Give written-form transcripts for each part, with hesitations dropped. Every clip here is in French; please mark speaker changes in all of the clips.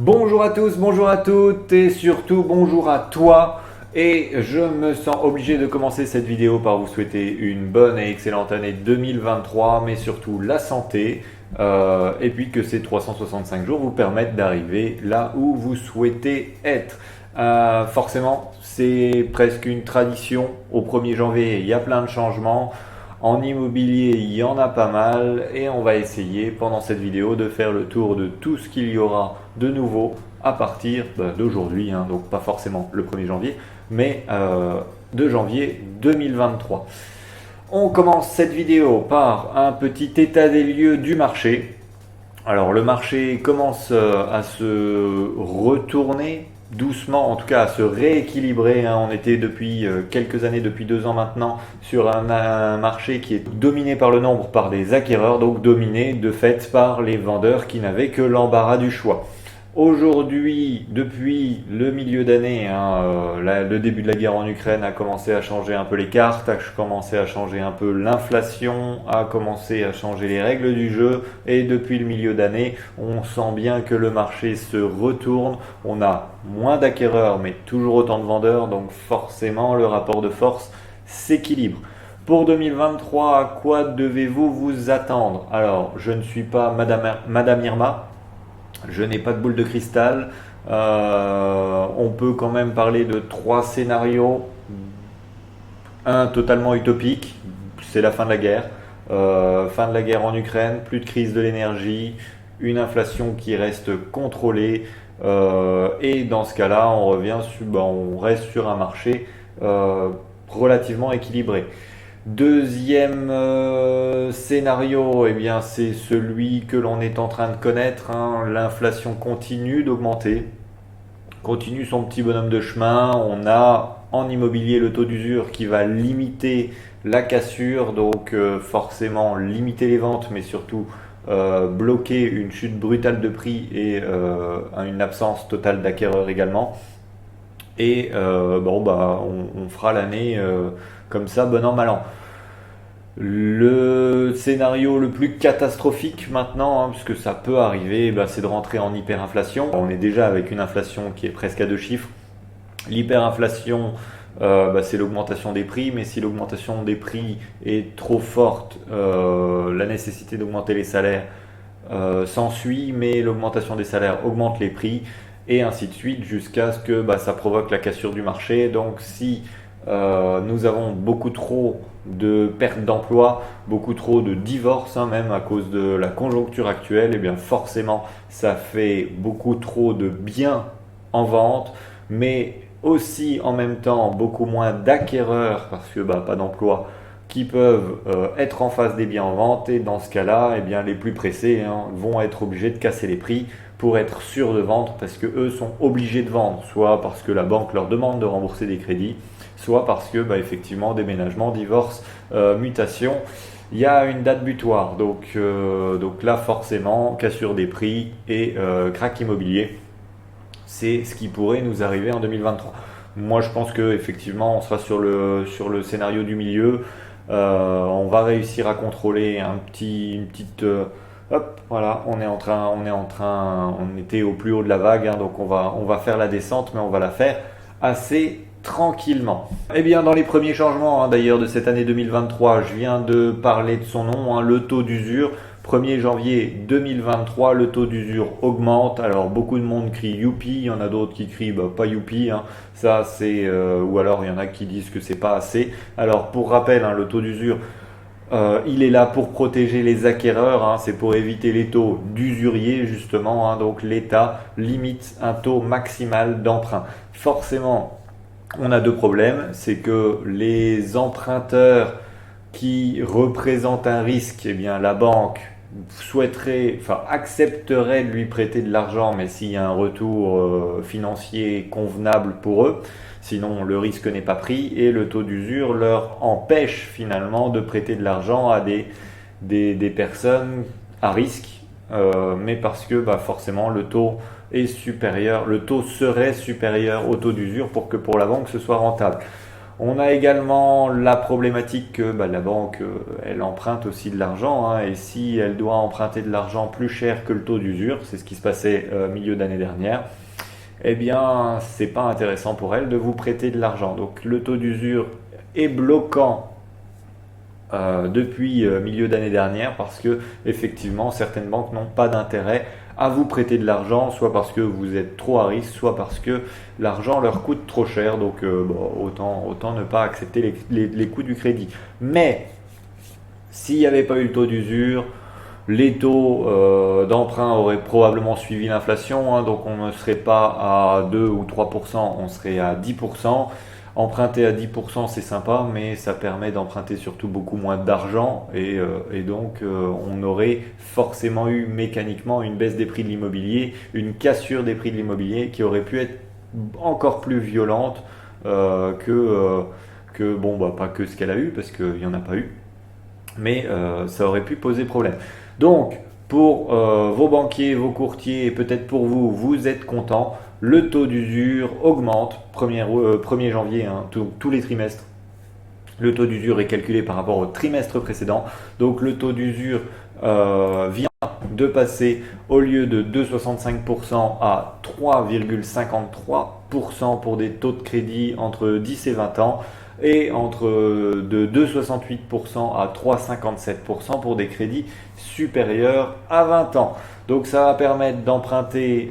Speaker 1: Bonjour à tous, bonjour à toutes et surtout bonjour à toi. Et je me sens obligé de commencer cette vidéo par vous souhaiter une bonne et excellente année 2023, mais surtout la santé, et puis que ces 365 jours vous permettent d'arriver là où vous souhaitez être. Forcément, c'est presque une tradition. Au 1er janvier, il y a plein de changements. En immobilier, il y en a pas mal et on va essayer pendant cette vidéo de faire le tour de tout ce qu'il y aura de nouveau à partir d'aujourd'hui, donc pas forcément le 1er janvier, mais de janvier 2023. On commence cette vidéo par un petit état des lieux du marché. Alors le marché commence à se retourner doucement, en tout cas à se rééquilibrer. On était depuis quelques années, depuis 2 ans maintenant, sur un marché qui est dominé par le nombre, par des acquéreurs, donc dominé de fait par les vendeurs qui n'avaient que l'embarras du choix. Aujourd'hui, depuis le milieu d'année, le début de la guerre en Ukraine a commencé à changer un peu les cartes, a commencé à changer un peu l'inflation, a commencé à changer les règles du jeu et depuis le milieu d'année, on sent bien que le marché se retourne. On a moins d'acquéreurs mais toujours autant de vendeurs, donc forcément le rapport de force s'équilibre. Pour 2023, à quoi devez-vous vous attendre? Alors, je ne suis pas Madame Irma. Je n'ai pas de boule de cristal. On peut quand même parler de 3 scénarios. Un totalement utopique, c'est la fin de la guerre. Fin de la guerre en Ukraine, plus de crise de l'énergie, une inflation qui reste contrôlée. Et dans ce cas-là, on reste sur un marché relativement équilibré. Deuxième scénario, eh bien, c'est celui que l'on est en train de connaître. L'inflation continue d'augmenter, continue son petit bonhomme de chemin. On a en immobilier le taux d'usure qui va limiter la cassure, donc forcément limiter les ventes, mais surtout bloquer une chute brutale de prix et une absence totale d'acquéreurs également. Et on fera l'année comme ça, bon an, mal an. Le scénario le plus catastrophique maintenant, puisque ça peut arriver, c'est de rentrer en hyperinflation. On est déjà avec une inflation qui est presque à 2 chiffres. L'hyperinflation, c'est l'augmentation des prix, mais si l'augmentation des prix est trop forte, la nécessité d'augmenter les salaires s'ensuit, mais l'augmentation des salaires augmente les prix, et ainsi de suite, jusqu'à ce que ça provoque la cassure du marché. Donc si nous avons beaucoup trop de pertes d'emploi, beaucoup trop de divorces, même à cause de la conjoncture actuelle, et bien forcément ça fait beaucoup trop de biens en vente, mais aussi en même temps beaucoup moins d'acquéreurs parce que pas d'emploi qui peuvent être en face des biens en vente, et dans ce cas-là, les plus pressés vont être obligés de casser les prix pour être sûrs de vendre, parce que eux sont obligés de vendre, soit parce que la banque leur demande de rembourser des crédits, soit parce que effectivement déménagement, divorce, mutation, il y a une date butoir. Donc là forcément cassure des prix et crack immobilier. C'est ce qui pourrait nous arriver en 2023. Moi je pense que effectivement on sera sur le scénario du milieu. On va réussir à contrôler une petite voilà, on était au plus haut de la vague, donc on va faire la descente, mais on va la faire assez tranquillement. Eh bien, dans les premiers changements d'ailleurs de cette année 2023, je viens de parler de son nom, le taux d'usure. 1er janvier 2023, le taux d'usure augmente. Alors beaucoup de monde crie youpi, il y en a d'autres qui crient pas youpi, ça c'est ou alors il y en a qui disent que c'est pas assez. Alors pour rappel, le taux d'usure, il est là pour protéger les acquéreurs, c'est pour éviter les taux d'usuriers justement, donc l'État limite un taux maximal d'emprunt. Forcément, on a 2 problèmes, c'est que les emprunteurs qui représentent un risque, la banque accepterait de lui prêter de l'argent, mais s'il y a un retour financier convenable pour eux. Sinon, le risque n'est pas pris et le taux d'usure leur empêche finalement de prêter de l'argent à des personnes à risque, mais parce que forcément le taux est supérieur, le taux serait supérieur au taux d'usure pour que pour la banque ce soit rentable. On a également la problématique que la banque, elle emprunte aussi de l'argent, hein, et si elle doit emprunter de l'argent plus cher que le taux d'usure, c'est ce qui se passait milieu d'année dernière, eh bien, c'est pas intéressant pour elle de vous prêter de l'argent. Donc, le taux d'usure est bloquant depuis milieu d'année dernière parce que effectivement certaines banques n'ont pas d'intérêt à vous prêter de l'argent, soit parce que vous êtes trop à risque, soit parce que l'argent leur coûte trop cher. Donc autant ne pas accepter les coûts du crédit. Mais s'il n'y avait pas eu le taux d'usure, les taux d'emprunt auraient probablement suivi l'inflation, hein, donc on ne serait pas à 2 ou 3%, on serait à 10%. Emprunter à 10%, c'est sympa, mais ça permet d'emprunter surtout beaucoup moins d'argent et donc on aurait forcément eu mécaniquement une baisse des prix de l'immobilier, une cassure des prix de l'immobilier qui aurait pu être encore plus violente que bon, pas que ce qu'elle a eu, parce qu'il n'y en a pas eu, mais ça aurait pu poser problème. Donc, pour vos banquiers, vos courtiers et peut-être pour vous, vous êtes content. Le taux d'usure augmente 1er janvier, hein, tous les trimestres. Le taux d'usure est calculé par rapport au trimestre précédent. Donc le taux d'usure vient de passer au lieu de 2,65% à 3,53% pour des taux de crédit entre 10 et 20 ans et de 2,68% à 3,57% pour des crédits supérieurs à 20 ans. Donc ça va permettre d'emprunter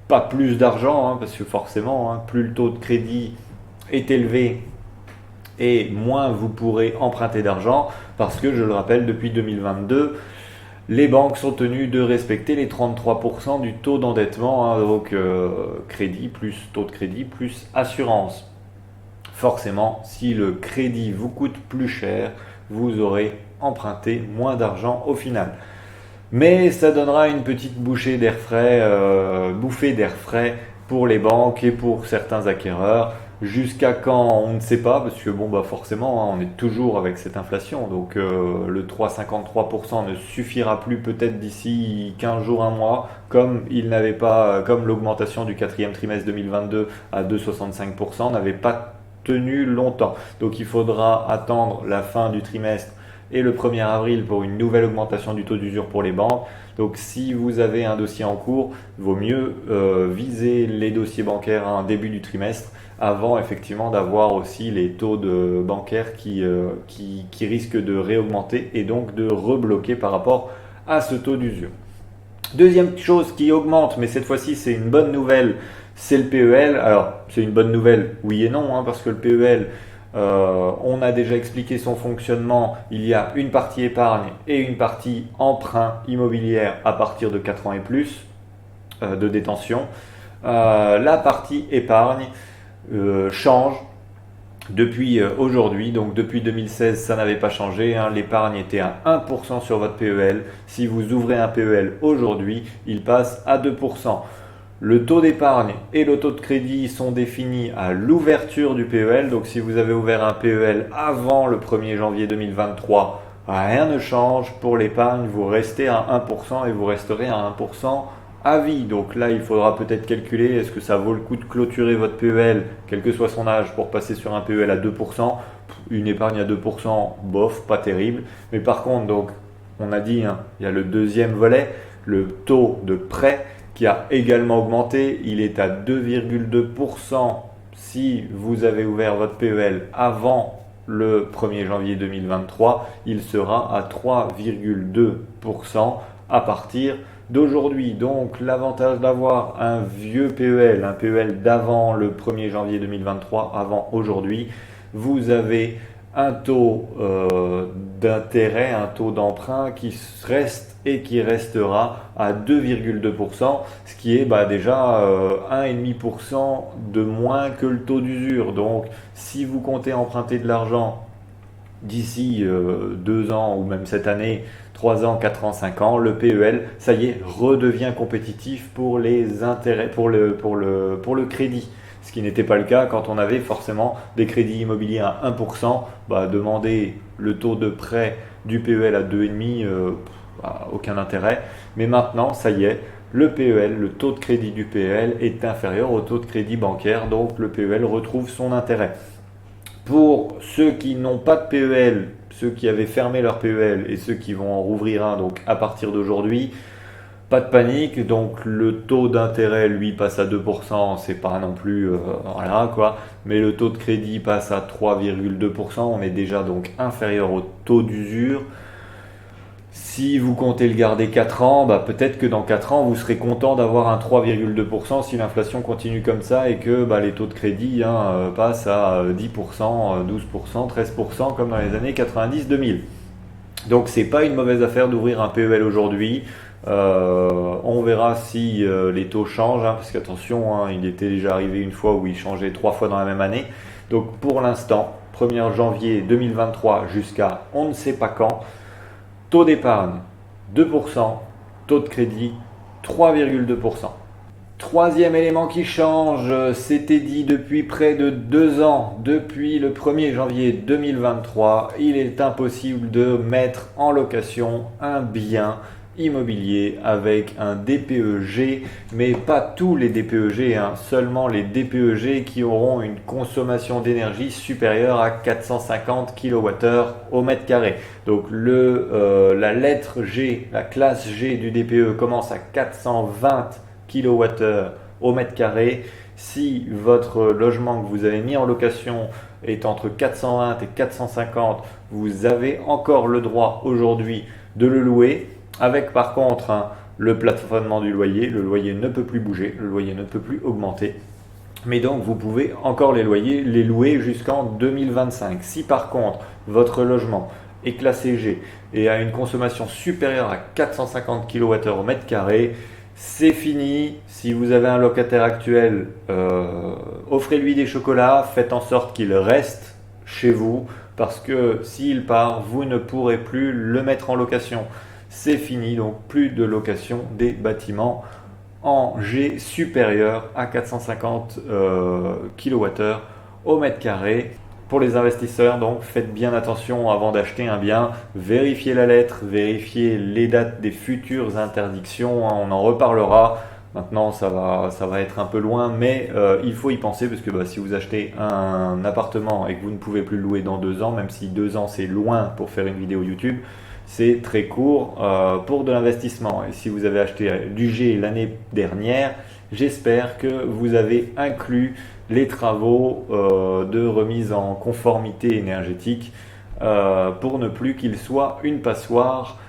Speaker 1: pas plus d'argent, hein, parce que forcément, hein, plus le taux de crédit est élevé et moins vous pourrez emprunter d'argent, parce que je le rappelle, depuis 2022, les banques sont tenues de respecter les 33% du taux d'endettement, hein, donc crédit plus taux de crédit plus assurance. Forcément, si le crédit vous coûte plus cher, vous aurez emprunté moins d'argent au final. Mais ça donnera une petite bouffée d'air frais pour les banques et pour certains acquéreurs. Jusqu'à quand, on ne sait pas, parce que forcément, hein, on est toujours avec cette inflation. Donc le 3,53% ne suffira plus peut-être d'ici 15 jours, un mois, comme l'augmentation du quatrième trimestre 2022 à 2,65% n'avait pas tenu longtemps. Donc il faudra attendre la fin du trimestre et le 1er avril pour une nouvelle augmentation du taux d'usure pour les banques. Donc si vous avez un dossier en cours, il vaut mieux viser les dossiers bancaires en début du trimestre avant effectivement d'avoir aussi les taux bancaires qui risquent de réaugmenter et donc de rebloquer par rapport à ce taux d'usure. Deuxième chose qui augmente, mais cette fois-ci c'est une bonne nouvelle, c'est le PEL. Alors c'est une bonne nouvelle, oui et non, hein, parce que le PEL, on a déjà expliqué son fonctionnement. Il y a une partie épargne et une partie emprunt immobilière à partir de 4 ans et plus de détention. La partie épargne change depuis aujourd'hui. Donc depuis 2016, ça n'avait pas changé, hein. L'épargne était à 1% sur votre PEL. Si vous ouvrez un PEL aujourd'hui, il passe à 2%. Le taux d'épargne et le taux de crédit sont définis à l'ouverture du PEL. Donc si vous avez ouvert un PEL avant le 1er janvier 2023, rien ne change. Pour l'épargne, vous restez à 1% et vous resterez à 1% à vie. Donc là, il faudra peut-être calculer, est-ce que ça vaut le coup de clôturer votre PEL, quel que soit son âge, pour passer sur un PEL à 2%. Une épargne à 2%, bof, pas terrible. Mais par contre, donc, on a dit, hein, il y a le deuxième volet, le taux de prêt, qui a également augmenté. Il est à 2,2% si vous avez ouvert votre PEL avant le 1er janvier 2023. Il sera à 3,2% à partir d'aujourd'hui. Donc l'avantage d'avoir un vieux PEL, un PEL d'avant le 1er janvier 2023, avant aujourd'hui, vous avez un taux d'intérêt, un taux d'emprunt qui reste et qui restera à 2,2%, ce qui est déjà 1,5% de moins que le taux d'usure. Donc si vous comptez emprunter de l'argent d'ici 2 ans ou même cette année, 3 ans, 4 ans, 5 ans, le PEL, ça y est, redevient compétitif pour les intérêts, pour le crédit. Ce qui n'était pas le cas quand on avait forcément des crédits immobiliers à 1%. Demander le taux de prêt du PEL à 2,5%, aucun intérêt. Mais maintenant, ça y est, le PEL, le taux de crédit du PEL est inférieur au taux de crédit bancaire, donc le PEL retrouve son intérêt. Pour ceux qui n'ont pas de PEL, ceux qui avaient fermé leur PEL et ceux qui vont en rouvrir un donc à partir d'aujourd'hui, pas de panique, donc le taux d'intérêt lui passe à 2%, c'est pas non plus voilà quoi, mais le taux de crédit passe à 3,2%, on est déjà donc inférieur au taux d'usure. Si vous comptez le garder 4 ans, bah peut-être que dans 4 ans, vous serez content d'avoir un 3,2% si l'inflation continue comme ça et que bah, les taux de crédit passent à 10%, 12%, 13% comme dans les années 90-2000. Donc c'est pas une mauvaise affaire d'ouvrir un PEL aujourd'hui. On verra si les taux changent, parce qu'attention, il était déjà arrivé une fois où il changeait 3 fois dans la même année. Donc pour l'instant, 1er janvier 2023 jusqu'à on ne sait pas quand, taux d'épargne 2%, taux de crédit 3,2%. Troisième élément qui change, c'était dit depuis près de 2 ans, depuis le 1er janvier 2023, il est impossible de mettre en location un bien immobilier avec un DPEG, mais pas tous les DPEG, seulement les DPEG qui auront une consommation d'énergie supérieure à 450 kWh au mètre carré. Donc la lettre G, la classe G du DPE commence à 420 kWh au mètre carré. Si votre logement que vous avez mis en location est entre 420 et 450, vous avez encore le droit aujourd'hui de le louer, avec par contre le plafonnement du loyer. Le loyer ne peut plus bouger, le loyer ne peut plus augmenter. Mais donc vous pouvez encore les louer jusqu'en 2025. Si par contre votre logement est classé G et a une consommation supérieure à 450 kWh au mètre carré, c'est fini. Si vous avez un locataire actuel, offrez-lui des chocolats, faites en sorte qu'il reste chez vous, parce que s'il part, vous ne pourrez plus le mettre en location. C'est fini, donc plus de location des bâtiments en G supérieur à 450 kWh au mètre carré. Pour les investisseurs, donc faites bien attention avant d'acheter un bien, vérifiez la lettre, vérifiez les dates des futures interdictions, on en reparlera. Maintenant ça va être un peu loin, mais il faut y penser, parce que si vous achetez un appartement et que vous ne pouvez plus le louer dans 2 ans, même si 2 ans c'est loin pour faire une vidéo YouTube, c'est très court pour de l'investissement. Et si vous avez acheté du G l'année dernière, j'espère que vous avez inclus les travaux de remise en conformité énergétique pour ne plus qu'il soit une passoire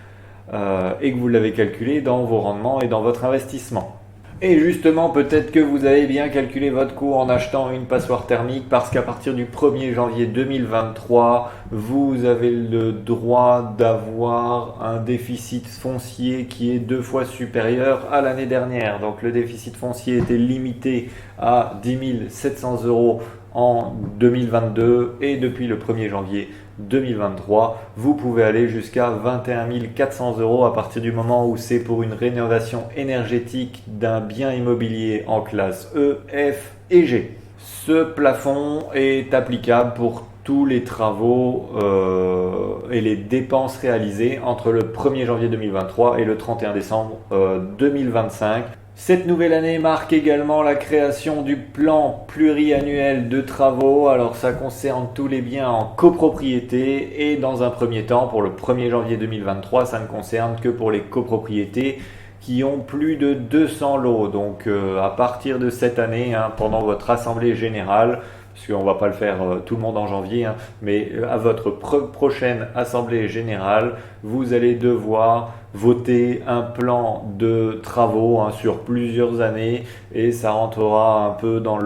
Speaker 1: et que vous l'avez calculé dans vos rendements et dans votre investissement. Et justement, peut-être que vous avez bien calculé votre coût en achetant une passoire thermique, parce qu'à partir du 1er janvier 2023, vous avez le droit d'avoir un déficit foncier qui est 2 fois supérieur à l'année dernière. Donc le déficit foncier était limité à 10 700 € en 2022, et depuis le 1er janvier 2023, vous pouvez aller jusqu'à 21 400 € à partir du moment où c'est pour une rénovation énergétique d'un bien immobilier en classe E, F et G. Ce plafond est applicable pour tous les travaux et les dépenses réalisées entre le 1er janvier 2023 et le 31 décembre 2025. Cette nouvelle année marque également la création du plan pluriannuel de travaux. Alors ça concerne tous les biens en copropriété, et dans un premier temps, pour le 1er janvier 2023, ça ne concerne que pour les copropriétés qui ont plus de 200 lots. Donc à partir de cette année, pendant votre assemblée générale, parce qu'on ne va pas le faire tout le monde en janvier, mais à votre prochaine assemblée générale, vous allez devoir voter un plan de travaux sur plusieurs années, et ça rentrera un peu dans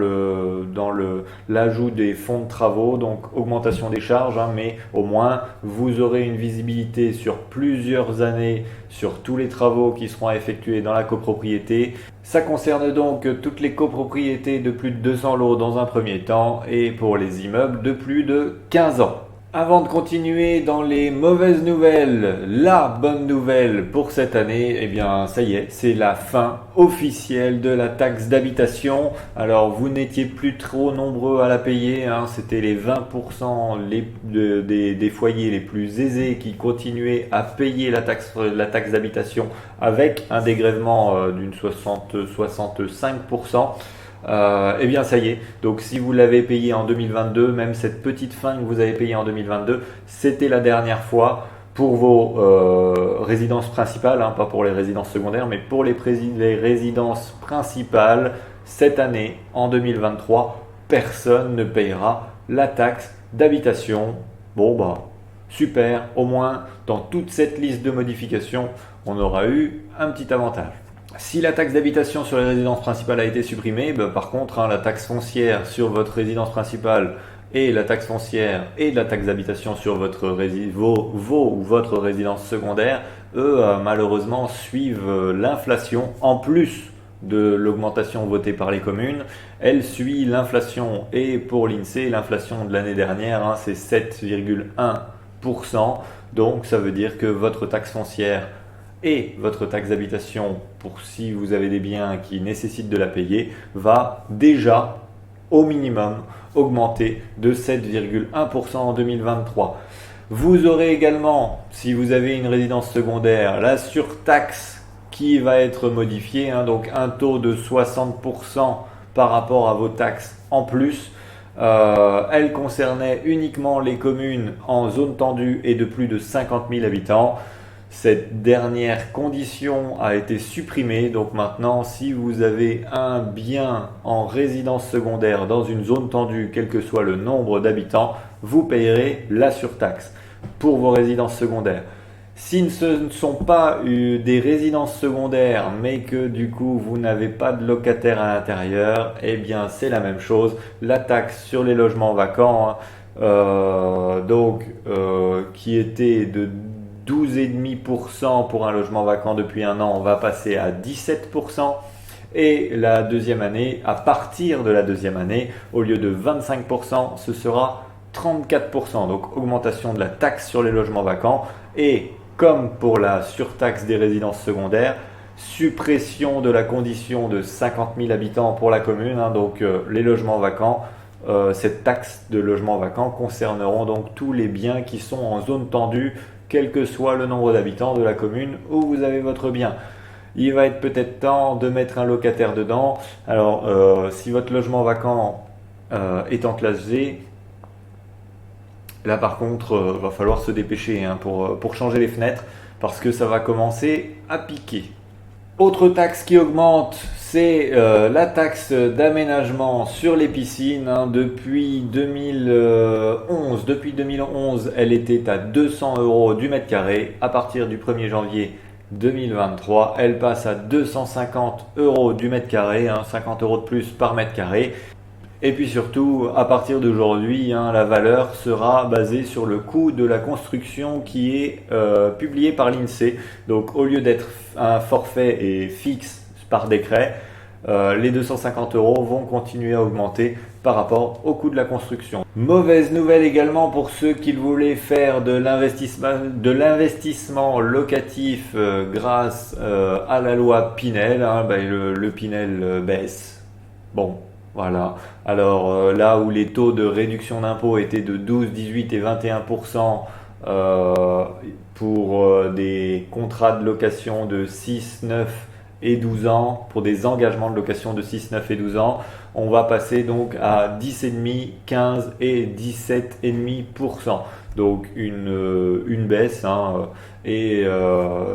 Speaker 1: l'ajout des fonds de travaux, donc augmentation des charges, mais au moins vous aurez une visibilité sur plusieurs années sur tous les travaux qui seront effectués dans la copropriété. Ça concerne donc toutes les copropriétés de plus de 200 lots dans un premier temps, et pour les immeubles de plus de 15 ans. Avant de continuer dans les mauvaises nouvelles, la bonne nouvelle pour cette année, eh bien ça y est, c'est la fin officielle de la taxe d'habitation. Alors vous n'étiez plus trop nombreux à la payer, hein, c'était les 20% des foyers les plus aisés qui continuaient à payer la taxe d'habitation avec un dégrèvement d'une 65%. Eh bien ça y est, donc si vous l'avez payé en 2022, même cette petite fin que vous avez payée en 2022, c'était la dernière fois pour vos résidences principales, hein, pas pour les résidences secondaires, mais pour les résidences principales. Cette année, en 2023, personne ne payera la taxe d'habitation. Bon bah super, au moins dans toute cette liste de modifications, on aura eu un petit avantage. Si la taxe d'habitation sur les résidences principales a été supprimée, par contre, hein, la taxe foncière sur votre résidence principale et la taxe foncière et la taxe d'habitation sur votre ou votre résidence secondaire, eux, malheureusement, suivent l'inflation en plus de l'augmentation votée par les communes. Elle suit l'inflation, et pour l'INSEE, l'inflation de l'année dernière, hein, c'est 7,1%. Donc ça veut dire que votre taxe foncière et votre taxe d'habitation, pour si vous avez des biens qui nécessitent de la payer, va déjà au minimum augmenter de 7,1% en 2023. Vous aurez également, si vous avez une résidence secondaire, la surtaxe qui va être modifiée, hein, donc un taux de 60% par rapport à vos taxes en plus. Elle concernait uniquement les communes en zone tendue et de plus de 50 000 habitants. Cette dernière condition a été supprimée, donc maintenant si vous avez un bien en résidence secondaire dans une zone tendue, quel que soit le nombre d'habitants, vous payerez la surtaxe pour vos résidences secondaires. Si ce ne sont pas des résidences secondaires, mais que du coup vous n'avez pas de locataires à l'intérieur, eh bien c'est la même chose. La taxe sur les logements vacants, qui était de 12,5% pour un logement vacant depuis un an, on va passer à 17%. Et la deuxième année, à partir de la deuxième année, au lieu de 25%, ce sera 34%. Donc augmentation de la taxe sur les logements vacants. Et comme pour la surtaxe des résidences secondaires, suppression de la condition de 50 000 habitants pour la commune, hein, donc les logements vacants. Cette taxe de logements vacants concerneront donc tous les biens qui sont en zone tendue, quel que soit le nombre d'habitants de la commune où vous avez votre bien. Il va être peut-être temps de mettre un locataire dedans. Alors, si votre logement vacant est en classe G, là par contre, va falloir se dépêcher, hein, pour changer les fenêtres, parce que ça va commencer à piquer. Autre taxe qui augmente, c'est la taxe d'aménagement sur les piscines, hein. Depuis 2011, elle était à 200 € du mètre carré. À partir du 1er janvier 2023, elle passe à 250 € du mètre carré, hein, 50 € de plus par mètre carré. Et puis surtout, à partir d'aujourd'hui, hein, la valeur sera basée sur le coût de la construction qui est publié par l'INSEE. Donc au lieu d'être un forfait et fixe par décret, les 250 € vont continuer à augmenter par rapport au coût de la construction. Mauvaise nouvelle également pour ceux qui voulaient faire de l'investissement locatif grâce à la loi Pinel, hein, le Pinel baisse. Bon. Voilà. Alors là où les taux de réduction d'impôt étaient de 12, 18 et 21% pour des contrats de location de 6, 9 et 12 ans, pour des engagements de location de 6, 9 et 12 ans, on va passer donc à 10,5, 15 et 17,5%. Donc une baisse, hein, et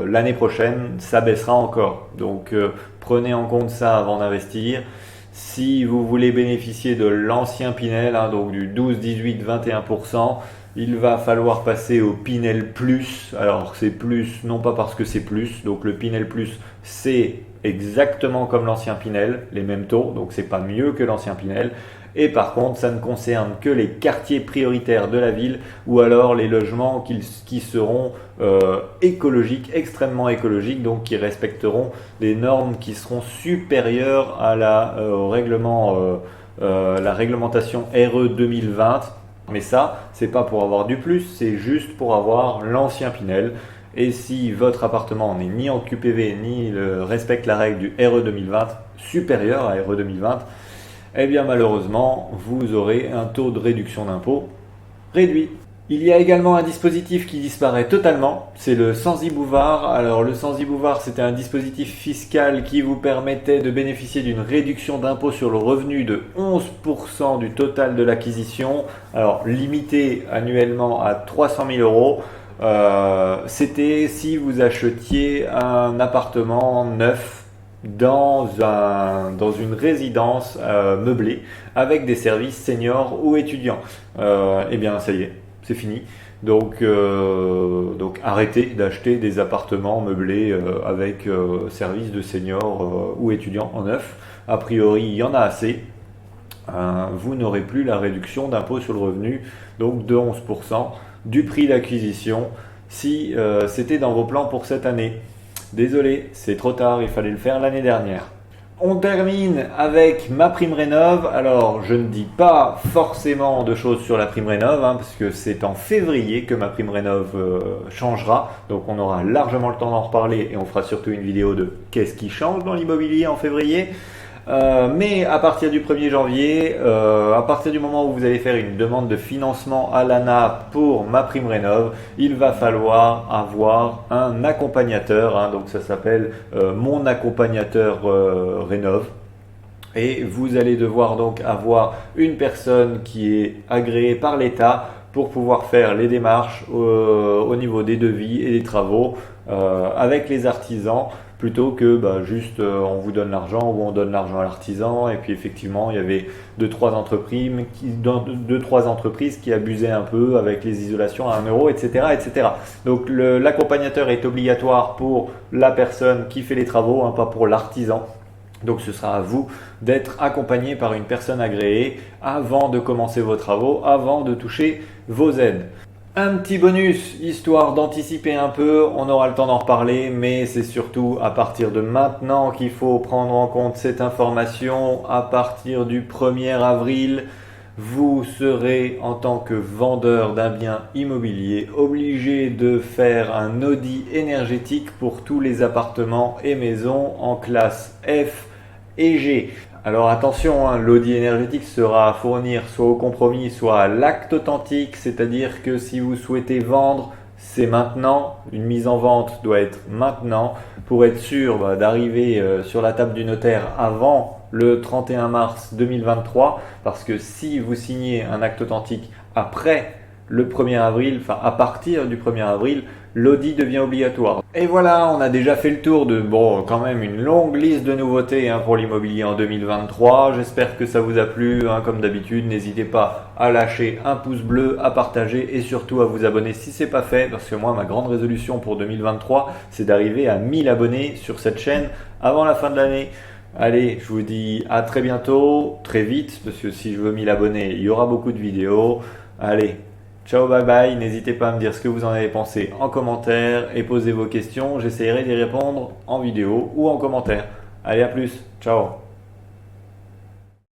Speaker 1: l'année prochaine, ça baissera encore. Donc prenez en compte ça avant d'investir. Si vous voulez bénéficier de l'ancien Pinel, hein, donc du 12, 18, 21%, il va falloir passer au Pinel Plus. Alors c'est plus, non pas parce que c'est plus, donc le Pinel Plus c'est exactement comme l'ancien Pinel, les mêmes taux, donc c'est pas mieux que l'ancien Pinel. Et par contre, ça ne concerne que les quartiers prioritaires de la ville ou alors les logements qui seront écologiques, extrêmement écologiques, donc qui respecteront des normes qui seront supérieures à la réglementation RE 2020. Mais ça, c'est pas pour avoir du plus, c'est juste pour avoir l'ancien Pinel. Et si votre appartement n'est ni en QPV ni respecte la règle du RE 2020, supérieur à RE 2020, eh bien malheureusement, vous aurez un taux de réduction d'impôt réduit. Il y a également un dispositif qui disparaît totalement, c'est le Censi-Bouvard. Alors le Censi-Bouvard, c'était un dispositif fiscal qui vous permettait de bénéficier d'une réduction d'impôt sur le revenu de 11% du total de l'acquisition, alors limité annuellement à 300 000 euros. C'était si vous achetiez un appartement neuf dans une résidence meublée avec des services seniors ou étudiants. Eh bien ça y est, c'est fini. Donc arrêtez d'acheter des appartements meublés avec services de seniors ou étudiants en neuf. A priori, il y en a assez. Vous n'aurez plus la réduction d'impôt sur le revenu donc de 11% du prix d'acquisition si c'était dans vos plans pour cette année. Désolé, c'est trop tard, il fallait le faire l'année dernière. On termine avec MaPrimeRénov'. Alors, je ne dis pas forcément de choses sur la prime rénov', parce que c'est en février que MaPrimeRénov' changera. Donc, on aura largement le temps d'en reparler et on fera surtout une vidéo de qu'est-ce qui change dans l'immobilier en février. Mais à partir du 1er janvier, à partir du moment où vous allez faire une demande de financement à l'ANA pour MaPrimeRénov', il va falloir avoir un accompagnateur, donc ça s'appelle mon accompagnateur rénov'. Et vous allez devoir donc avoir une personne qui est agréée par l'État pour pouvoir faire les démarches au niveau des devis et des travaux avec les artisans, plutôt que juste on vous donne l'argent ou on donne l'argent à l'artisan. Et puis effectivement, il y avait deux trois entreprises qui abusaient un peu avec les isolations à 1 euro, etc. etc. Donc l'accompagnateur est obligatoire pour la personne qui fait les travaux, pas pour l'artisan. Donc ce sera à vous d'être accompagné par une personne agréée avant de commencer vos travaux, avant de toucher vos aides. Un petit bonus, histoire d'anticiper un peu, on aura le temps d'en reparler, mais c'est surtout à partir de maintenant qu'il faut prendre en compte cette information. À partir du 1er avril, vous serez en tant que vendeur d'un bien immobilier obligé de faire un audit énergétique pour tous les appartements et maisons en classe F et G. Alors attention, l'audit énergétique sera à fournir soit au compromis, soit à l'acte authentique, c'est-à-dire que si vous souhaitez vendre, c'est maintenant, une mise en vente doit être maintenant pour être sûr d'arriver sur la table du notaire avant le 31 mars 2023, parce que si vous signez un acte authentique après le 1er avril, à partir du 1er avril, l'audit devient obligatoire. Et voilà, on a déjà fait le tour de, quand même une longue liste de nouveautés pour l'immobilier en 2023. J'espère que ça vous a plu. Comme d'habitude, n'hésitez pas à lâcher un pouce bleu, à partager et surtout à vous abonner si ce n'est pas fait. Parce que moi, ma grande résolution pour 2023, c'est d'arriver à 1000 abonnés sur cette chaîne avant la fin de l'année. Allez, je vous dis à très bientôt, très vite, parce que si je veux 1000 abonnés, il y aura beaucoup de vidéos. Allez, ciao, bye bye, n'hésitez pas à me dire ce que vous en avez pensé en commentaire et posez vos questions, j'essaierai d'y répondre en vidéo ou en commentaire. Allez, à plus, ciao.